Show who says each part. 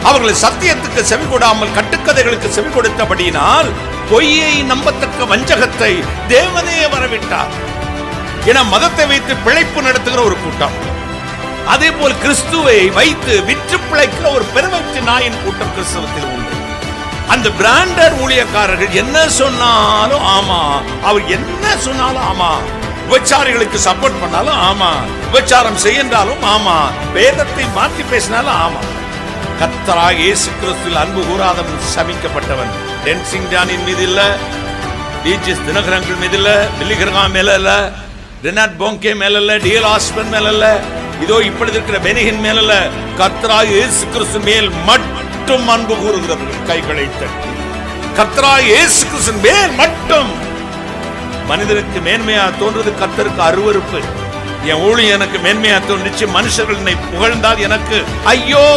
Speaker 1: அவர்களை சத்தியத்துக்கு செவி கொடாமல் கட்டுக்கதைகளுக்கு செவி கொடுத்தபடியினால் பொய்யை நம்பத்தக்க வஞ்சகத்தை தேவனே வரவிட்டார். என மதத்தை வைத்து பிழைப்பு நடத்துகிற ஒரு கூட்டம், அதே போல் கிறிஸ்துவை வைத்து விற்று பிழைக்கிற ஒரு பெருமைச்சு நாயின் கூட்டம் கிறிஸ்தவத்தில் உண்டு. அந்த பிராண்டட் ஊழியக்காரர்கள் என்ன சொன்னாலும் ஆமா, அவர் என்ன சொன்னாலும் ஆமா, விபச்சாரிகளுக்கு சப்போர்ட் பண்ணாலும் ஆமா, விபச்சாரம் செய்யறாலும் ஆமா, வேதத்தை மாற்றி பேசினாலும் ஆமா. கர்த்தராகிய இயேசு கிறிஸ்துவில் அன்பு கூறாதவன் சபிக்கப்பட்டவன். டென்சிங் ஜானின் மீது இல்ல, டிஜிஎஸ் தினகரங்கள் மீது இல்ல, பில்லிகிரகாம் மேல இல்ல, ரெனாட் போங்கே மேல இல்ல, டிஎல் ஆஸ்பன் மேல இல்ல, இதோ இப்படி இருக்கிற பெனிகின் மேல இல்ல, கர்த்தராகிய இயேசு கிறிஸ்து மேல் மட்டும் அன்பு கூறுகிறவர்கள் கைகளை தட்டி கர்த்தராகிய இயேசு கிறிஸ்து மேல் மட்டும். மனிதனுக்கு மேன்மையா தோன்றது கர்த்தருக்கு அருவருப்பு. என் ஊழியம் எனக்கு மேன்மையா தோன்றிச்சு, மனுஷர்கள் என்னை புகழ்ந்தால் எனக்கு ஐயோ.